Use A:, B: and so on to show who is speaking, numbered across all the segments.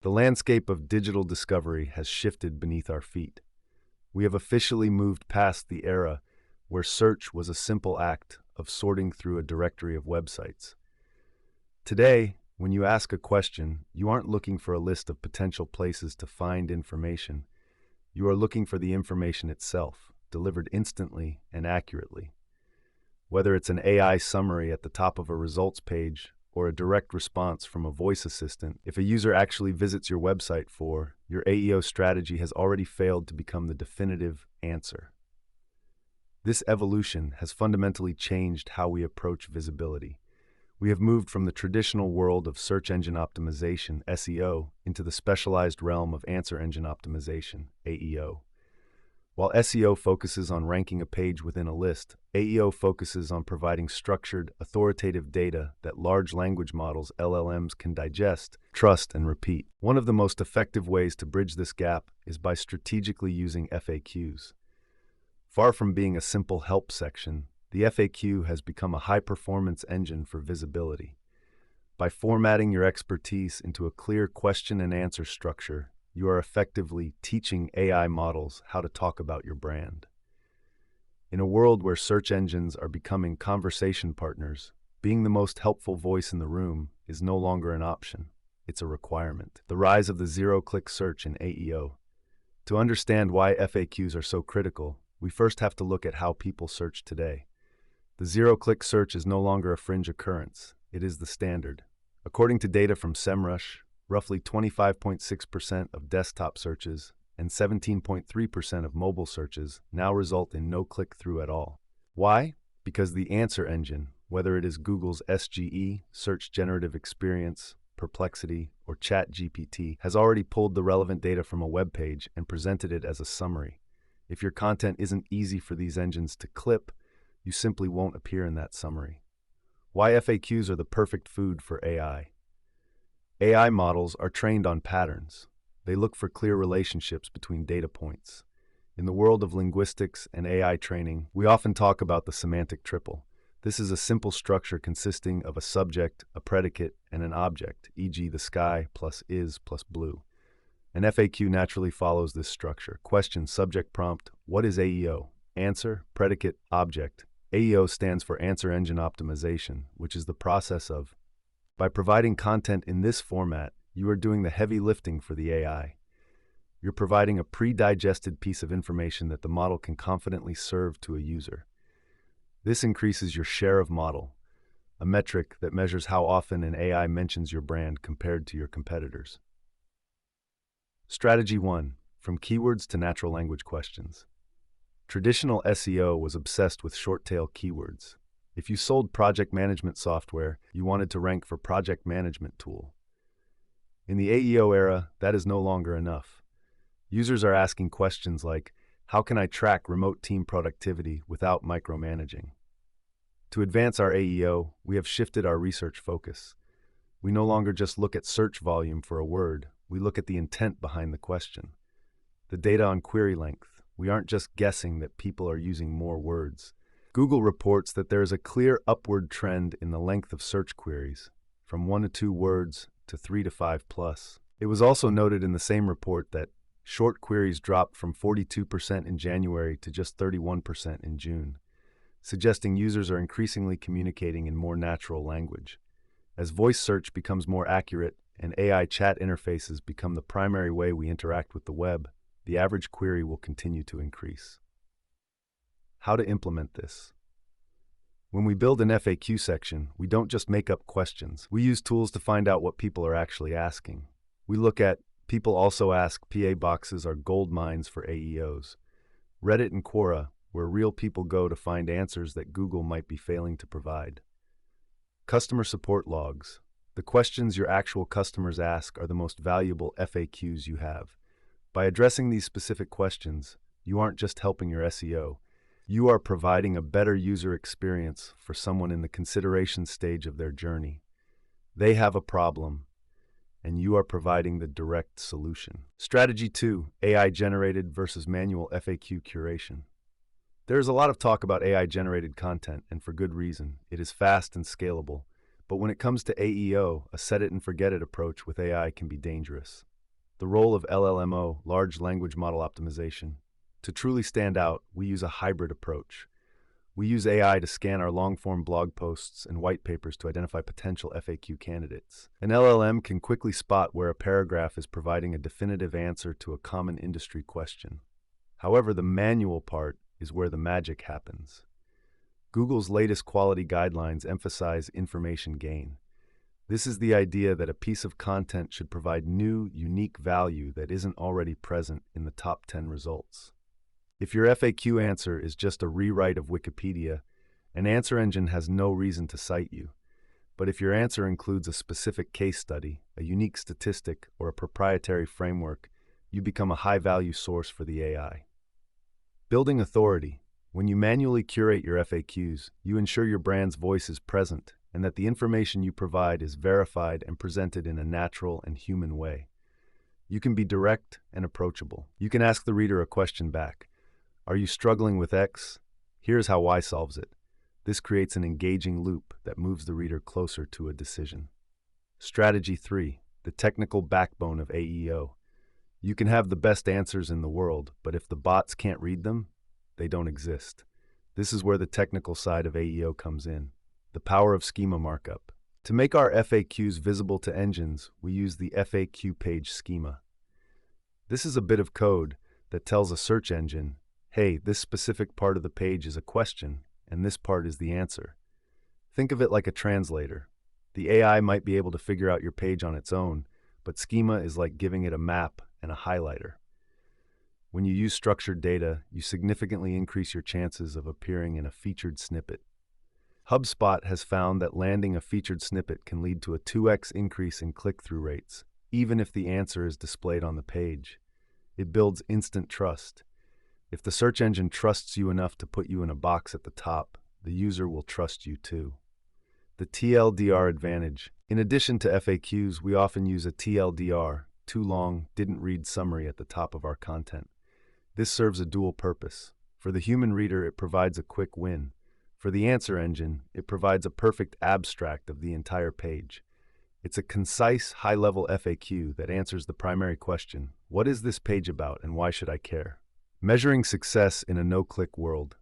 A: The landscape of digital discovery has shifted beneath our feet. We have officially moved past the era where search was a simple act of sorting through a directory of websites. Today, when you ask a question, you aren't looking for a list of potential places to find information. You are looking for the information itself, delivered instantly and accurately. Whether it's an AI summary at the top of a results page or a direct response from a voice assistant, if a user actually visits your website your AEO strategy has already failed to become the definitive answer. This evolution has fundamentally changed how we approach visibility. We have moved from the traditional world of search engine optimization, SEO, into the specialized realm of answer engine optimization, AEO. While SEO focuses on ranking a page within a list, AEO focuses on providing structured, authoritative data that large language models, LLMs, can digest, trust, and repeat. One of the most effective ways to bridge this gap is by strategically using FAQs. Far from being a simple help section, the FAQ has become a high-performance engine for visibility. By formatting your expertise into a clear question-and-answer structure, you are effectively teaching AI models how to talk about your brand. In a world where search engines are becoming conversation partners, being the most helpful voice in the room is no longer an option. It's a requirement. The rise of the zero-click search in AEO. To understand why FAQs are so critical, we first have to look at how people search today. The zero-click search is no longer a fringe occurrence. It is the standard. According to data from SEMrush, roughly 25.6% of desktop searches and 17.3% of mobile searches now result in no click-through at all. Why? Because the answer engine, whether it is Google's SGE, Search Generative Experience, Perplexity, or ChatGPT, has already pulled the relevant data from a web page and presented it as a summary. If your content isn't easy for these engines to clip, you simply won't appear in that summary. Why FAQs are the perfect food for AI. AI models are trained on patterns. They look for clear relationships between data points. In the world of linguistics and AI training, we often talk about the semantic triple. This is a simple structure consisting of a subject, a predicate, and an object, e.g. the sky plus is plus blue. An FAQ naturally follows this structure. Question, subject, prompt. What is AEO? Answer, predicate, object. AEO stands for Answer Engine Optimization, which is the process of. By providing content in this format, you are doing the heavy lifting for the AI. You're providing a pre-digested piece of information that the model can confidently serve to a user. This increases your share of model, a metric that measures how often an AI mentions your brand compared to your competitors. Strategy 1. From keywords to natural language questions. Traditional SEO was obsessed with short-tail keywords. If you sold project management software, you wanted to rank for project management tool. In the AEO era, that is no longer enough. Users are asking questions like, how can I track remote team productivity without micromanaging? To advance our AEO, we have shifted our research focus. We no longer just look at search volume for a word, we look at the intent behind the question. The data on query length. We aren't just guessing that people are using more words. Google reports that there is a clear upward trend in the length of search queries, from 1 to 2 words to 3 to 5 plus. It was also noted in the same report that short queries dropped from 42% in January to just 31% in June, suggesting users are increasingly communicating in more natural language. As voice search becomes more accurate and AI chat interfaces become the primary way we interact with the web, the average query will continue to increase. How to implement this? When we build an FAQ section, we don't just make up questions. We use tools to find out what people are actually asking. We look at people also ask PA boxes are gold mines for AEOs. Reddit and Quora, where real people go to find answers that Google might be failing to provide. Customer support logs. The questions your actual customers ask are the most valuable FAQs you have. By addressing these specific questions, you aren't just helping your SEO. You are providing a better user experience for someone in the consideration stage of their journey. They have a problem, and you are providing the direct solution. Strategy 2, AI-generated versus manual FAQ curation. There is a lot of talk about AI-generated content, and for good reason. It is fast and scalable. But when it comes to AEO, a set-it-and-forget-it approach with AI can be dangerous. The role of LLMO, large language model optimization. To truly stand out, we use a hybrid approach. We use AI to scan our long-form blog posts and white papers to identify potential FAQ candidates. An LLM can quickly spot where a paragraph is providing a definitive answer to a common industry question. However, the manual part is where the magic happens. Google's latest quality guidelines emphasize information gain. This is the idea that a piece of content should provide new, unique value that isn't already present in the top 10 results. If your FAQ answer is just a rewrite of Wikipedia, an answer engine has no reason to cite you. But if your answer includes a specific case study, a unique statistic, or a proprietary framework, you become a high-value source for the AI. Building authority. When you manually curate your FAQs, you ensure your brand's voice is present and that the information you provide is verified and presented in a natural and human way. You can be direct and approachable. You can ask the reader a question back. Are you struggling with X? Here's how Y solves it. This creates an engaging loop that moves the reader closer to a decision. Strategy 3. The technical backbone of AEO. You can have the best answers in the world, but if the bots can't read them, they don't exist. This is where the technical side of AEO comes in. The power of schema markup. To make our FAQs visible to engines, we use the FAQ page schema. This is a bit of code that tells a search engine, hey, this specific part of the page is a question, and this part is the answer. Think of it like a translator. The AI might be able to figure out your page on its own, but schema is like giving it a map and a highlighter. When you use structured data, you significantly increase your chances of appearing in a featured snippet. HubSpot has found that landing a featured snippet can lead to a 2x increase in click-through rates, even if the answer is displayed on the page. It builds instant trust. If the search engine trusts you enough to put you in a box at the top, the user will trust you too. The TLDR advantage. In addition to FAQs, we often use a TLDR, too long, didn't read summary at the top of our content. This serves a dual purpose. For the human reader, it provides a quick win. For the answer engine, it provides a perfect abstract of the entire page. It's a concise, high-level FAQ that answers the primary question, what is this page about and why should I care? Measuring success in a no-click world.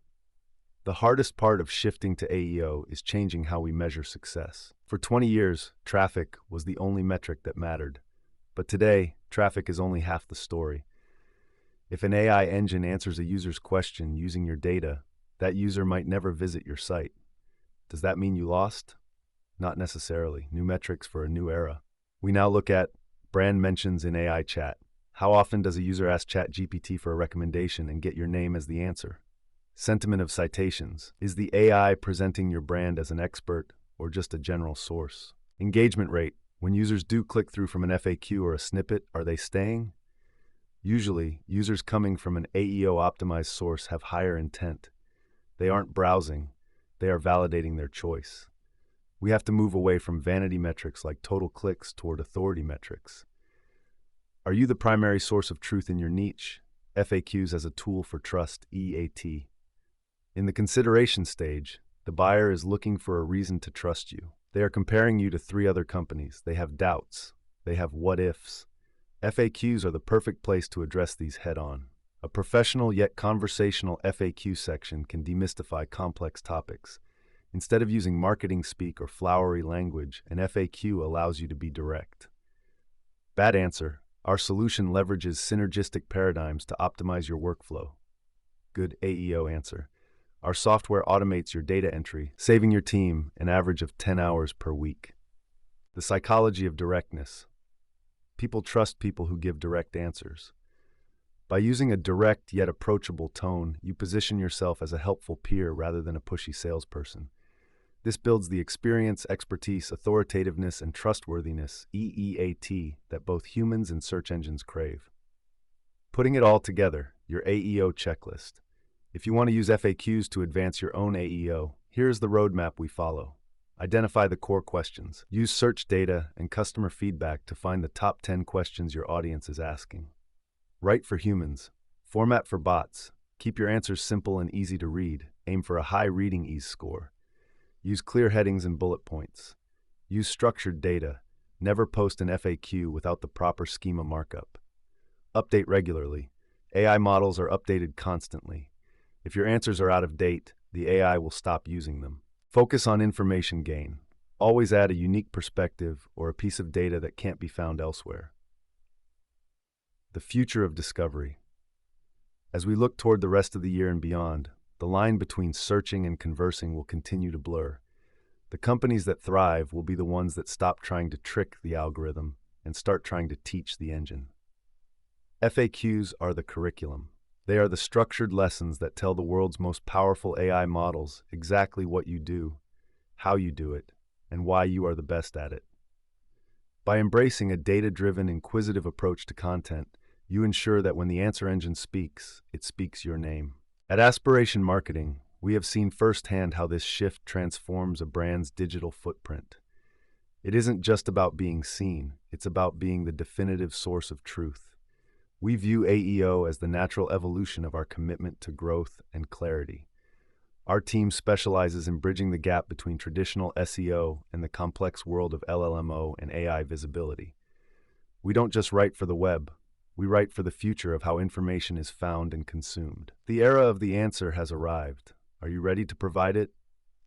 A: The hardest part of shifting to AEO is changing how we measure success. For 20 years, traffic was the only metric that mattered. But today, traffic is only half the story. If an AI engine answers a user's question using your data, that user might never visit your site. Does that mean you lost? Not necessarily. New metrics for a new era. We now look at brand mentions in AI chat. How often does a user ask ChatGPT for a recommendation and get your name as the answer? Sentiment of citations. Is the AI presenting your brand as an expert or just a general source? Engagement rate. When users do click through from an FAQ or a snippet, are they staying? Usually, users coming from an AEO-optimized source have higher intent. They aren't browsing, they are validating their choice. We have to move away from vanity metrics like total clicks toward authority metrics. Are you the primary source of truth in your niche? FAQs as a tool for trust, EAT. In the consideration stage, the buyer is looking for a reason to trust you. They are comparing you to 3 other companies. They have doubts. They have what-ifs. FAQs are the perfect place to address these head-on. A professional yet conversational FAQ section can demystify complex topics. Instead of using marketing speak or flowery language, an FAQ allows you to be direct. Bad answer. Our solution leverages synergistic paradigms to optimize your workflow. Good AEO answer. Our software automates your data entry, saving your team an average of 10 hours per week. The psychology of directness. People trust people who give direct answers. By using a direct yet approachable tone, you position yourself as a helpful peer rather than a pushy salesperson. This builds the experience, expertise, authoritativeness, and trustworthiness, EEAT, that both humans and search engines crave. Putting it all together, your AEO checklist. If you want to use FAQs to advance your own AEO, here's the roadmap we follow. Identify the core questions. Use search data and customer feedback to find the top 10 questions your audience is asking. Write for humans. Format for bots. Keep your answers simple and easy to read. Aim for a high reading ease score. Use clear headings and bullet points. Use structured data. Never post an FAQ without the proper schema markup. Update regularly. AI models are updated constantly. If your answers are out of date, the AI will stop using them. Focus on information gain. Always add a unique perspective or a piece of data that can't be found elsewhere. The future of discovery. As we look toward the rest of the year and beyond, the line between searching and conversing will continue to blur. The companies that thrive will be the ones that stop trying to trick the algorithm and start trying to teach the engine. FAQs are the curriculum. They are the structured lessons that tell the world's most powerful AI models exactly what you do, how you do it, and why you are the best at it. By embracing a data-driven, inquisitive approach to content, you ensure that when the answer engine speaks, it speaks your name. At Aspiration Marketing, we have seen firsthand how this shift transforms a brand's digital footprint. It isn't just about being seen, it's about being the definitive source of truth. We view AEO as the natural evolution of our commitment to growth and clarity. Our team specializes in bridging the gap between traditional SEO and the complex world of LLMO and AI visibility. We don't just write for the web, we write for the future of how information is found and consumed. The era of the answer has arrived. Are you ready to provide it?